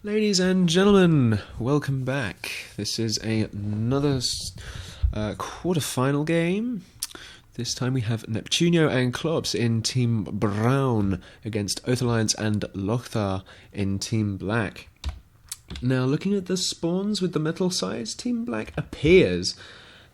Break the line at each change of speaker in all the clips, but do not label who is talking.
Ladies and gentlemen, welcome back. This is another quarter-final game. This time we have Neptunio and Clopse in Team Brown against Oathalliance and Lokthar in Team Black. Now, looking at the spawns with the metal size, Team Black appears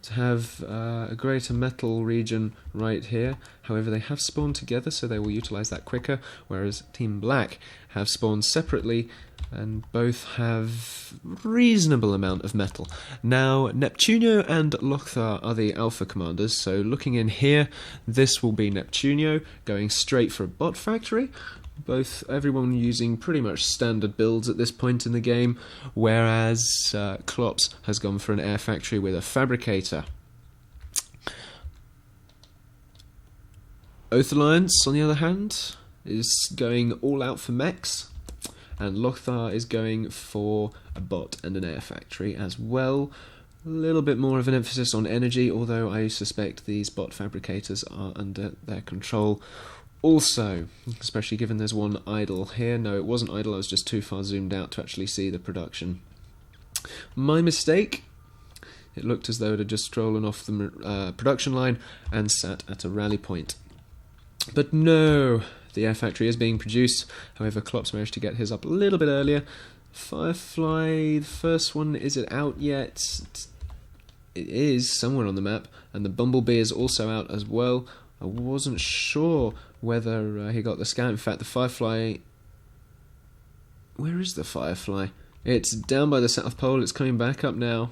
to have a greater metal region right here. However, they have spawned together, so they will utilise that quicker, whereas Team Black have spawned separately and both have reasonable amount of metal. Now, Neptunio and Lokthar are the alpha commanders, so looking in here, this will be Neptunio going straight for a bot factory. Everyone using pretty much standard builds at this point in the game, whereas Clopse has gone for an air factory with a fabricator. Oathalliance, on the other hand, is going all out for mechs, and Lokthar is going for a bot and an air factory as well. A little bit more of an emphasis on energy, although I suspect these bot fabricators are under their control also, especially given there's one idle here. No, it wasn't idle, I was just too far zoomed out to actually see the production. My mistake. It looked as though it had just stolen off the production line and sat at a rally point. But no, the air factory is being produced. However, Clopse managed to get his up a little bit earlier. Firefly, the first one, is it out yet? It is somewhere on the map, and the Bumblebee is also out as well. I wasn't sure whether he got the scout. In fact, the Firefly... Where is the Firefly? It's down by the South Pole. It's coming back up now.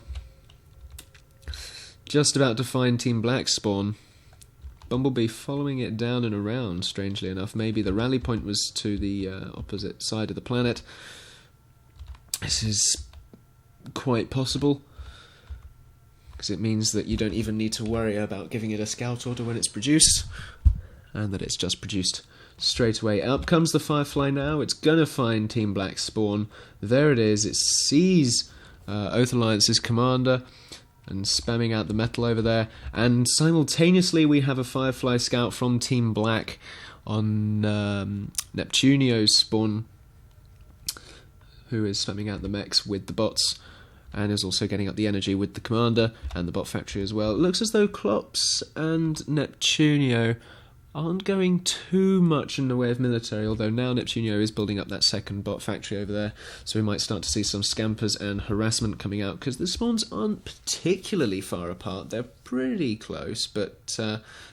Just about to find Team Black spawn. Bumblebee following it down and around, strangely enough. Maybe the rally point was to the opposite side of the planet. This is quite possible, because it means that you don't even need to worry about giving it a scout order when it's produced, and that it's just produced straight away. Up comes the Firefly now. It's gonna find Team Black spawn. There it is. It sees Oathalliance's commander and spamming out the metal over there, and simultaneously we have a Firefly scout from Team Black on Neptunio's spawn, who is spamming out the mechs with the bots, and is also getting up the energy with the commander and the bot factory as well. It looks as though Clopse and Neptunio aren't going too much in the way of military, although now Neptunio is building up that second bot factory over there, so we might start to see some scampers and harassment coming out, because the spawns aren't particularly far apart. They're pretty close, but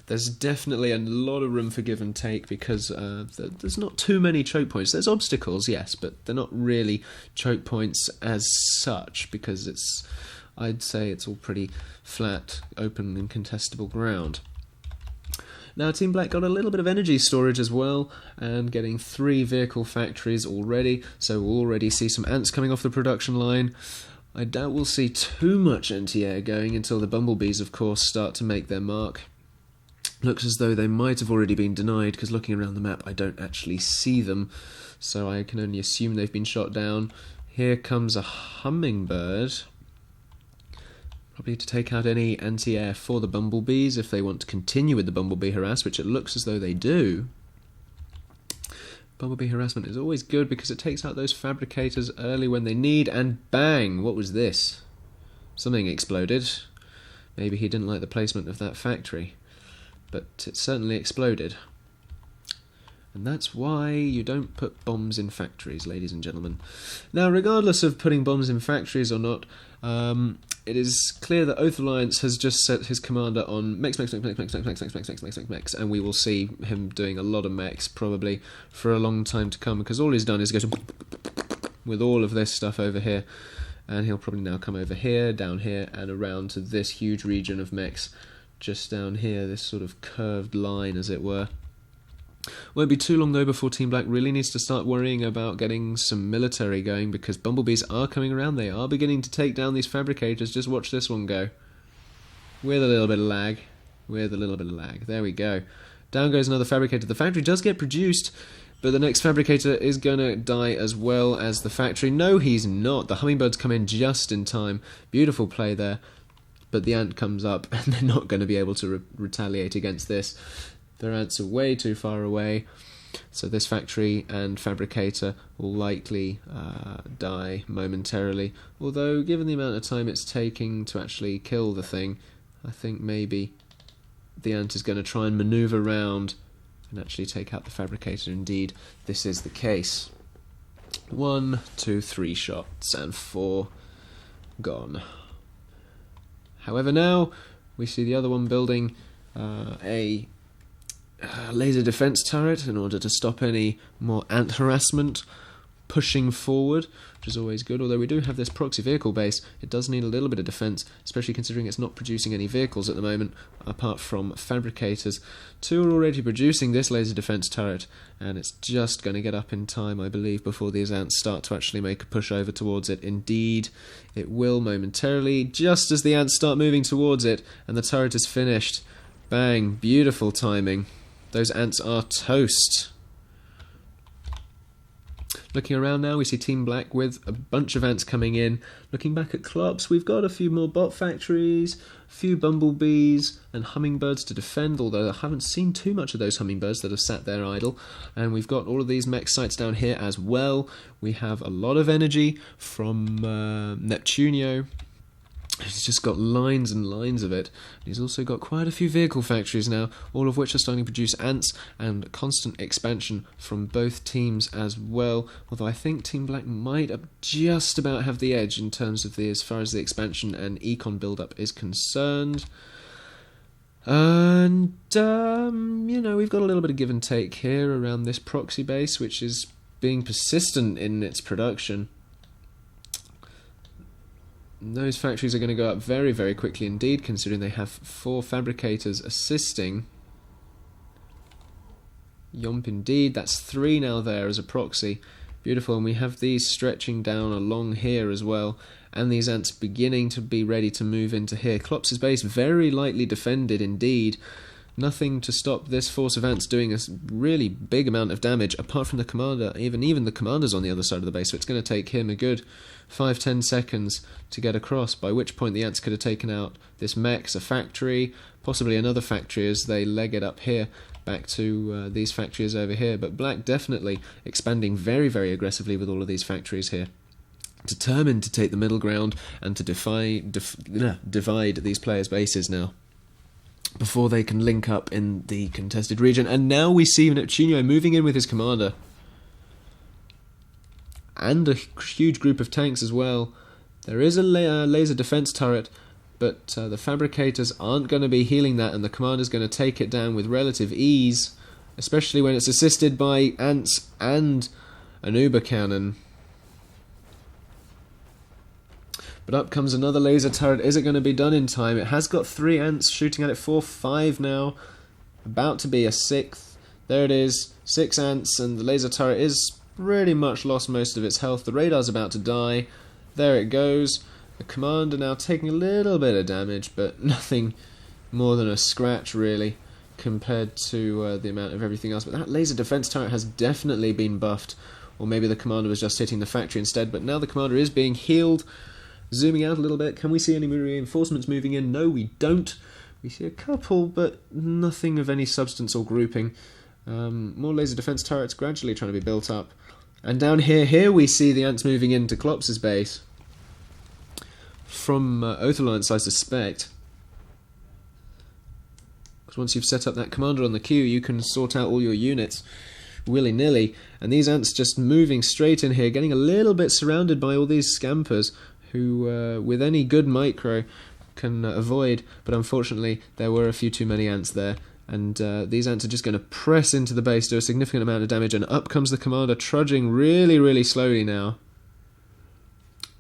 there's definitely a lot of room for give and take, because there's not too many choke points. There's obstacles, yes, but they're not really choke points as such, because I'd say it's all pretty flat, open and contestable ground. Now, Team Black got a little bit of energy storage as well, and getting 3 vehicle factories already, so we'll already see some ants coming off the production line. I doubt we'll see too much anti-air going until the Bumblebees, of course, start to make their mark. Looks as though they might have already been denied, because looking around the map I don't actually see them, so I can only assume they've been shot down. Here comes a hummingbird. Probably to take out any anti-air for the Bumblebees if they want to continue with the Bumblebee harass, which it looks as though they do. Bumblebee harassment is always good because it takes out those fabricators early when they need, and bang! What was this? Something exploded. Maybe he didn't like the placement of that factory, but it certainly exploded. And that's why you don't put bombs in factories, ladies and gentlemen. Now, regardless of putting bombs in factories or not, it is clear that Oathalliance has just set his commander on mechs, and we will see him doing a lot of mechs probably for a long time to come, because all he's done is go to with all of this stuff over here, and he'll probably now come over here, down here, and around to this huge region of mechs just down here, this sort of curved line, as it were. Won't be too long though before Team Black really needs to start worrying about getting some military going, because Bumblebees are coming around. They are beginning to take down these fabricators. Just watch this one go. With a little bit of lag. There we go. Down goes another fabricator. The factory does get produced, but the next fabricator is going to die as well as the factory. No, he's not. The hummingbirds come in just in time. Beautiful play there. But the ant comes up, and they're not going to be able to retaliate against this. Their ants are way too far away. So this factory and fabricator will likely die momentarily, although given the amount of time it's taking to actually kill the thing, I think maybe the ant is going to try and maneuver around and actually take out the fabricator. Indeed, this is the case. 1, 2, 3 shots, and 4 gone. However, now we see the other one building a laser defense turret in order to stop any more ant harassment pushing forward, which is always good. Although we do have this proxy vehicle base, it does need a little bit of defense, especially considering it's not producing any vehicles at the moment apart from fabricators. 2 are already producing this laser defense turret, and it's just going to get up in time, I believe, before these ants start to actually make a push over towards it. Indeed, it will momentarily, just as the ants start moving towards it and the turret is finished. Bang, beautiful timing. Those ants are toast. Looking around now, we see Team Black with a bunch of ants coming in. Looking back at Clopse, we've got a few more bot factories, a few bumblebees and hummingbirds to defend, although I haven't seen too much of those hummingbirds that have sat there idle. And we've got all of these mech sites down here as well. We have a lot of energy from Neptunio. He's just got lines and lines of it. He's also got quite a few vehicle factories now, all of which are starting to produce ants, and constant expansion from both teams as well. Although I think Team Black might just about have the edge in terms of as far as the expansion and econ build-up is concerned. And, we've got a little bit of give and take here around this proxy base, which is being persistent in its production. Those factories are going to go up very, very quickly indeed, considering they have 4 fabricators assisting. Yomp indeed, that's 3 now there as a proxy. Beautiful, and we have these stretching down along here as well, and these ants beginning to be ready to move into here. Clopse's base very lightly defended indeed. Nothing to stop this force of ants doing a really big amount of damage, apart from the commander. Even the commander's on the other side of the base, so it's going to take him a good 5-10 seconds to get across, by which point the ants could have taken out this mech's a factory, possibly another factory as they leg it up here, back to these factories over here. But Black definitely expanding very, very aggressively with all of these factories here, determined to take the middle ground and to divide these players' bases now, before they can link up in the contested region. And now we see Neptunio moving in with his commander. And a huge group of tanks as well. There is a laser defense turret, but the fabricators aren't going to be healing that, and the commander's going to take it down with relative ease, especially when it's assisted by ants and an Uber cannon. But up comes another laser turret. Is it going to be done in time? It has got 3 ants shooting at it, 4, 5 now. About to be a 6th. There it is, 6 ants, and the laser turret is pretty much lost most of its health. The radar's about to die. There it goes. The commander now taking a little bit of damage, but nothing more than a scratch really, compared to the amount of everything else. But that laser defense turret has definitely been buffed. Or maybe the commander was just hitting the factory instead, but now the commander is being healed. Zooming out a little bit, can we see any reinforcements moving in? No, we don't. We see a couple, but nothing of any substance or grouping. More laser defense turrets gradually trying to be built up. And down here we see the ants moving into Clopse's base. From Oathalliance, I suspect. Because once you've set up that commander on the queue, you can sort out all your units willy-nilly. And these ants just moving straight in here, getting a little bit surrounded by all these scampers, who with any good micro can avoid, but unfortunately there were a few too many ants there, and these ants are just going to press into the base, do a significant amount of damage, and up comes the commander trudging really, really slowly now.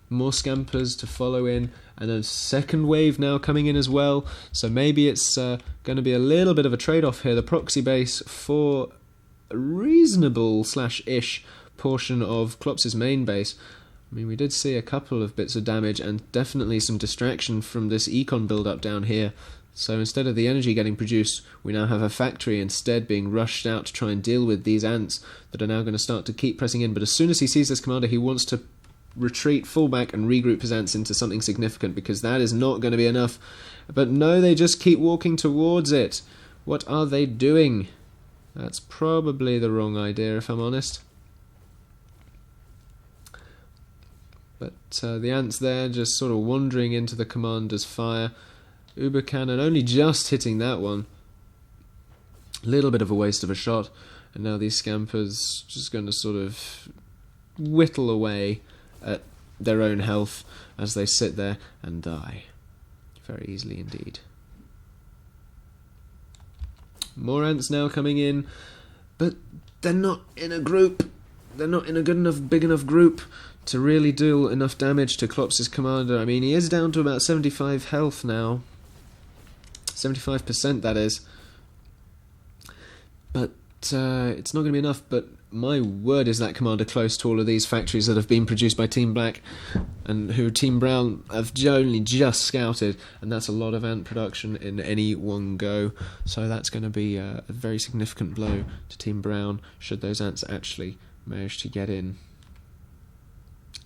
More scampers to follow in, and a second wave now coming in as well, so maybe it's going to be a little bit of a trade-off here. The proxy base for a reasonable/ish portion of Clopse's main base. I mean, we did see a couple of bits of damage and definitely some distraction from this econ build-up down here. So instead of the energy getting produced, we now have a factory instead being rushed out to try and deal with these ants that are now going to start to keep pressing in. But as soon as he sees this commander, he wants to retreat, fall back, and regroup his ants into something significant, because that is not going to be enough. But no, they just keep walking towards it. What are they doing? That's probably the wrong idea, if I'm honest. But the ants there just sort of wandering into the commander's fire. Uber cannon only just hitting that one. A little bit of a waste of a shot. And now these scampers just going to sort of whittle away at their own health as they sit there and die. Very easily indeed. More ants now coming in, but they're not in a group. They're not in a big enough group to really do enough damage to Clopse's commander. I mean, he is down to about 75 health now. 75% that is. But it's not going to be enough. But my word, is that commander close to all of these factories that have been produced by Team Black and who Team Brown have only just scouted, and that's a lot of ant production in any one go. So that's going to be a very significant blow to Team Brown should those ants actually manage to get in.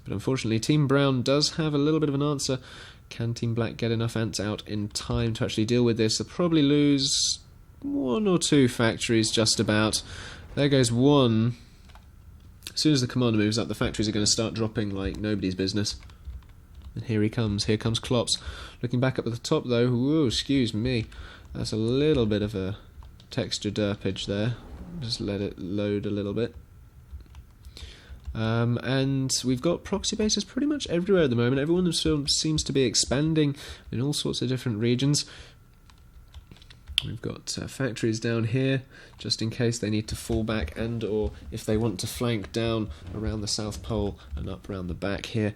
But unfortunately, Team Brown does have a little bit of an answer. Can Team Black get enough ants out in time to actually deal with this? They'll probably lose 1 or 2 factories just about. There goes one. As soon as the commander moves up, the factories are going to start dropping like nobody's business. And here he comes. Here comes Clopse. Looking back up at the top, though. Whoa, excuse me. That's a little bit of a texture derpage there. Just let it load a little bit. And we've got proxy bases pretty much everywhere at the moment. Everyone seems to be expanding in all sorts of different regions. We've got factories down here, just in case they need to fall back and or if they want to flank down around the South Pole and up around the back here,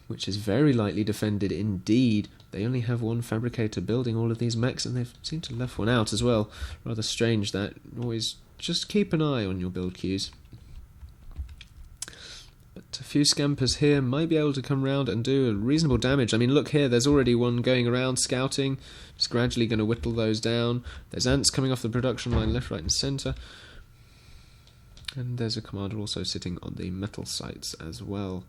which is very lightly defended indeed. They only have one fabricator building all of these mechs, and they've seemed to have left one out as well. Rather strange that. Always just keep an eye on your build queues. But a few scampers here might be able to come round and do a reasonable damage. I mean, look here, there's already one going around scouting, just gradually going to whittle those down. There's ants coming off the production line left, right and centre. And there's a commander also sitting on the metal sites as well.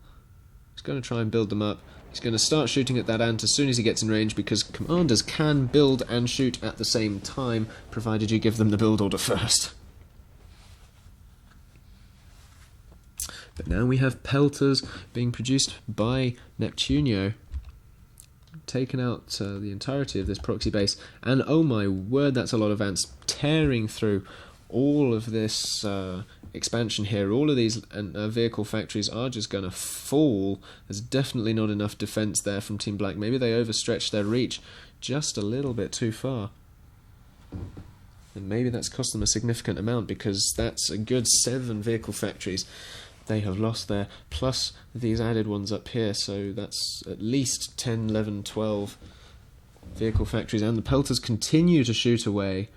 He's going to try and build them up. He's going to start shooting at that ant as soon as he gets in range, because commanders can build and shoot at the same time, provided you give them the build order first. But now we have pelters being produced by Neptunio, taken out the entirety of this proxy base, and oh my word, that's a lot of ants tearing through all of this expansion here. All of these vehicle factories are just going to fall. There's definitely not enough defense there from Team Black. Maybe they overstretched their reach just a little bit too far. And maybe that's cost them a significant amount, because that's a good 7 vehicle factories they have lost there, plus these added ones up here, so that's at least 10, 11, 12 vehicle factories, and the pelters continue to shoot away,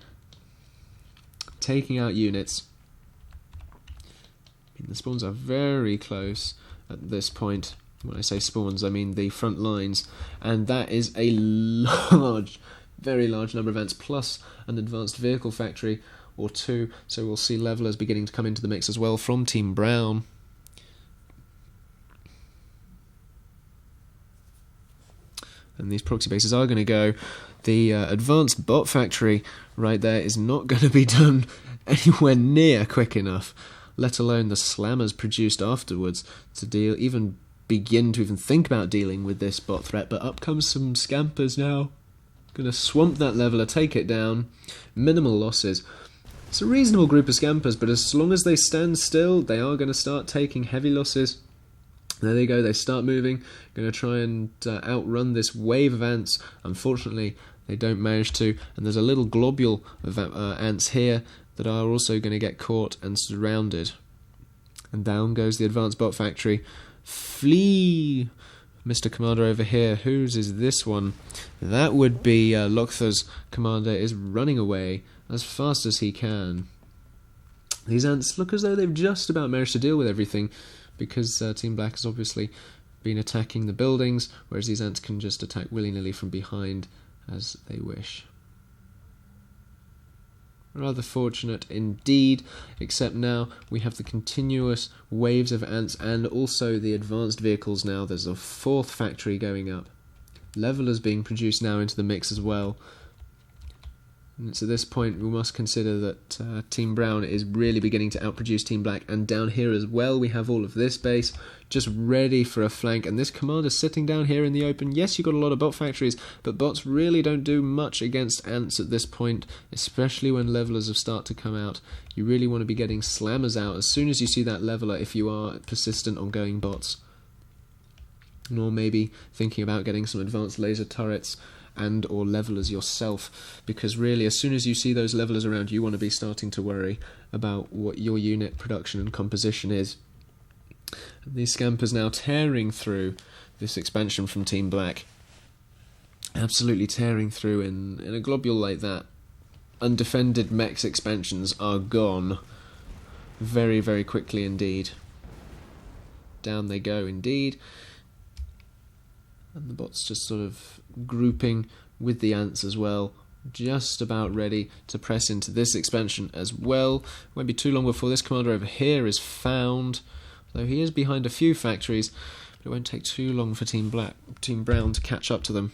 taking out units. The spawns are very close at this point. When I say spawns, I mean the front lines, and that is a large, very large number of ants, plus an advanced vehicle factory or 2, so we'll see levelers beginning to come into the mix as well from Team Brown. And these proxy bases are going to go. The advanced bot factory right there is not going to be done anywhere near quick enough, let alone the slammers produced afterwards to even begin to think about dealing with this bot threat. But up comes some scampers now. Going to swamp that leveler, take it down. Minimal losses. It's a reasonable group of scampers, but as long as they stand still, they are going to start taking heavy losses. There they go, they start moving, going to try and outrun this wave of ants. Unfortunately, they don't manage to, and there's a little globule of ants here that are also going to get caught and surrounded. And down goes the advanced bot factory. Flee, Mr. Commander over here. Whose is this one? That would be Lokthar's commander is running away as fast as he can. These ants look as though they've just about managed to deal with everything, because Team Black has obviously been attacking the buildings, whereas these ants can just attack willy-nilly from behind as they wish. Rather fortunate indeed, except now we have the continuous waves of ants and also the advanced vehicles now. There's a 4th factory going up. Levelers being produced now into the mix as well. And it's at this point we must consider that Team Brown is really beginning to outproduce Team Black, and down here as well we have all of this base just ready for a flank, and this commander sitting down here in the open. Yes, you've got a lot of bot factories, but bots really don't do much against ants at this point, especially when levelers have started to come out. You really want to be getting slammers out as soon as you see that leveler if you are persistent on going bots. Or maybe thinking about getting some advanced laser turrets and or levelers yourself, because really as soon as you see those levelers around you want to be starting to worry about what your unit production and composition is. And these scampers now tearing through this expansion from Team Black, absolutely tearing through in a globule like that. Undefended mechs expansions are gone very, very quickly indeed. Down they go indeed. And the bots just sort of grouping with the ants as well, just about ready to press into this expansion as well. Won't be too long before this commander over here is found, though he is behind a few factories, but it won't take too long for Team Brown to catch up to them.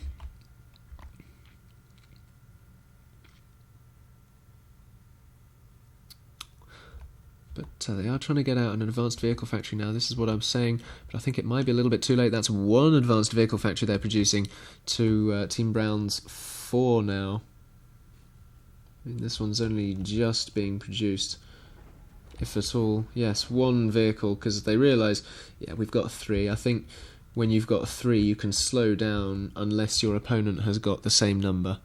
But they are trying to get out an advanced vehicle factory now. This is what I'm saying, but I think it might be a little bit too late. That's one advanced vehicle factory they're producing to Team Brown's 4 now. I mean, this one's only just being produced, if at all. Yes, one vehicle, because they realise, yeah, we've got 3. I think when you've got 3, you can slow down unless your opponent has got the same number.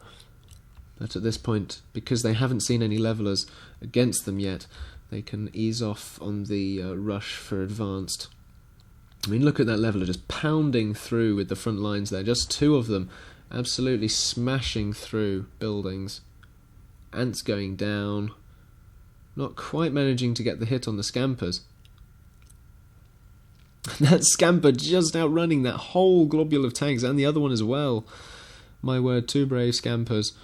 But at this point, because they haven't seen any levelers against them yet, they can ease off on the rush for advanced. I mean, look at that leveler just pounding through with the front lines there. Just 2 of them absolutely smashing through buildings. Ants going down. Not quite managing to get the hit on the scampers. That scamper just outrunning that whole globule of tanks, and the other one as well. My word, 2 brave scampers,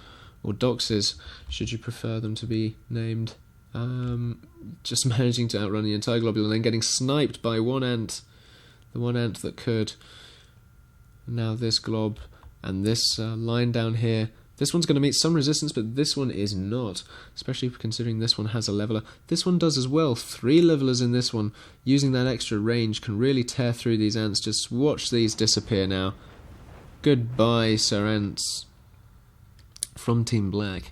or doxes, should you prefer them to be named. Just managing to outrun the entire globule and then getting sniped by one ant. The one ant that could. Now this glob and this line down here. This one's going to meet some resistance, but this one is not. Especially considering this one has a leveler. This one does as well. 3 levelers in this one. Using that extra range can really tear through these ants. Just watch these disappear now. Goodbye, Sir Ants. From Team Black.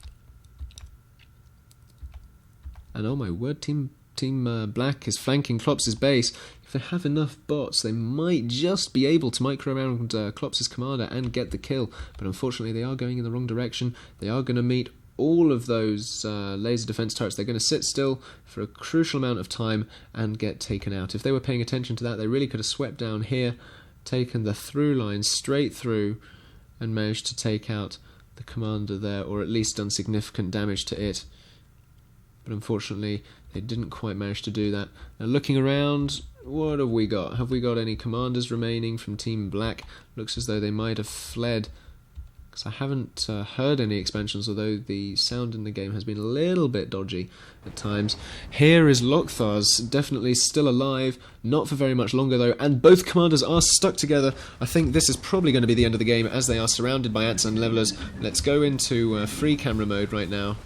And oh my word, Team Black is flanking Clopse's base. If they have enough bots, they might just be able to micro around Clopse's commander and get the kill. But unfortunately, they are going in the wrong direction. They are going to meet all of those laser defense turrets. They're going to sit still for a crucial amount of time and get taken out. If they were paying attention to that, they really could have swept down here, taken the through line straight through, and managed to take out the commander there, or at least done significant damage to it. But unfortunately, they didn't quite manage to do that. Now looking around, what have we got? Have we got any commanders remaining from Team Black? Looks as though they might have fled, because I haven't heard any expansions, although the sound in the game has been a little bit dodgy at times. Here is Lokthar's, definitely still alive, not for very much longer though, and both commanders are stuck together. I think this is probably going to be the end of the game, as they are surrounded by ants and levelers. Let's go into free camera mode right now.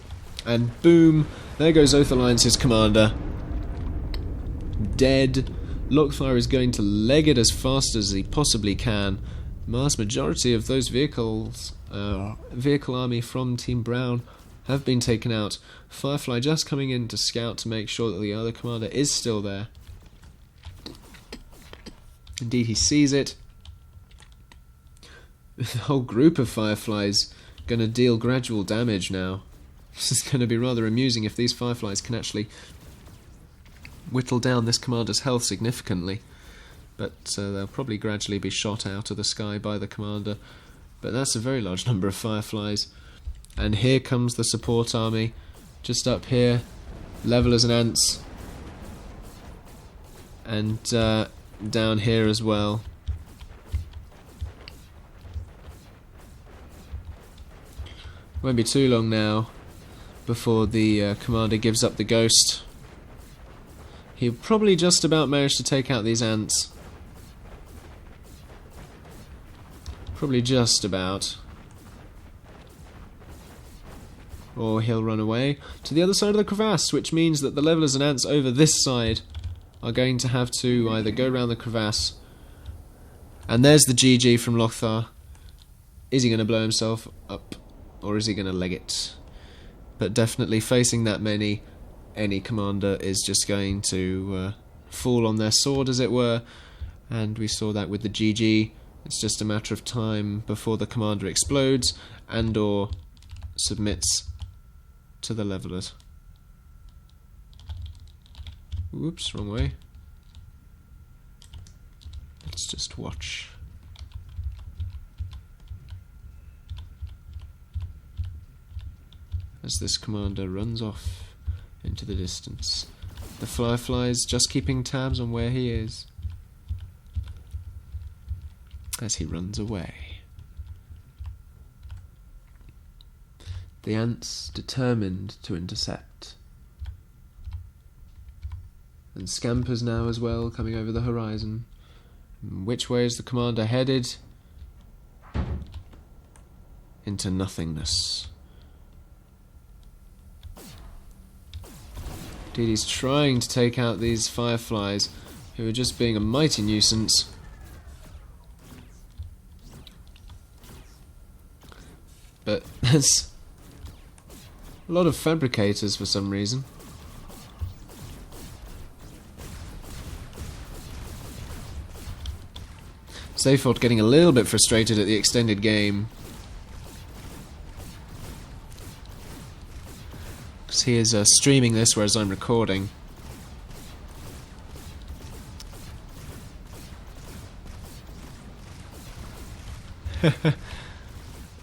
And boom, there goes Oathalliance's commander. Dead. Lokthar is going to leg it as fast as he possibly can. Vast majority of those vehicle army from Team Brown have been taken out. Firefly just coming in to scout to make sure that the other commander is still there. Indeed, he sees it. The whole group of Fireflies going to deal gradual damage now. This is going to be rather amusing if these Fireflies can actually whittle down this commander's health significantly. But they'll probably gradually be shot out of the sky by the commander. But that's a very large number of Fireflies. And here comes the support army, just up here, levelers and ants. And down here as well. Won't be too long now before the commander gives up the ghost. He'll probably just about manage to take out these ants. Probably just about. or he'll run away to the other side of the crevasse, which means that the levelers and ants over this side are going to have to either go around the crevasse, and there's the GG from Lokthar. Is he going to blow himself up, or is he going to leg it? But definitely facing that many, any commander is just going to fall on their sword, as it were, and we saw that with the GG. It's just a matter of time before the commander explodes and or submits to the levelers. Whoops, wrong way. Let's just watch. As this commander runs off into the distance. The fireflies just keeping tabs on where he is as he runs away. The ants determined to intercept. And scampers now as well, coming over the horizon. Which way is the commander headed? Into nothingness. Indeed, he's trying to take out these fireflies, who are just being a mighty nuisance. But there's a lot of fabricators for some reason. Seyfort getting a little bit frustrated at the extended game, because he is streaming this whereas I'm recording.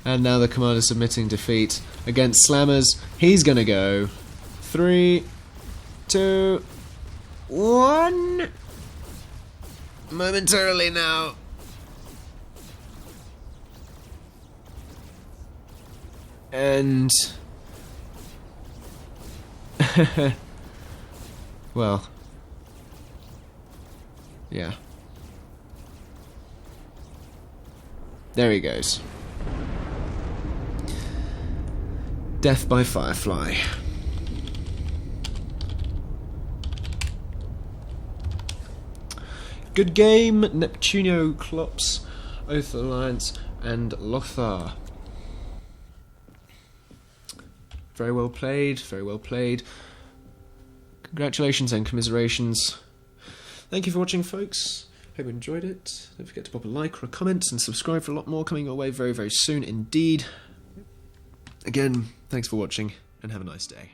And now the commander submitting defeat against Slammers. He's gonna go 3, 2, 1. Momentarily now. And well, yeah. There he goes. Death by Firefly. Good game, Neptunio, Clopse, Oathalliance, and Lokthar. Very well played, very well played. Congratulations and commiserations. Thank you for watching, folks. Hope you enjoyed it. Don't forget to pop a like or a comment and subscribe for a lot more coming your way very, very soon indeed. Again, thanks for watching and have a nice day.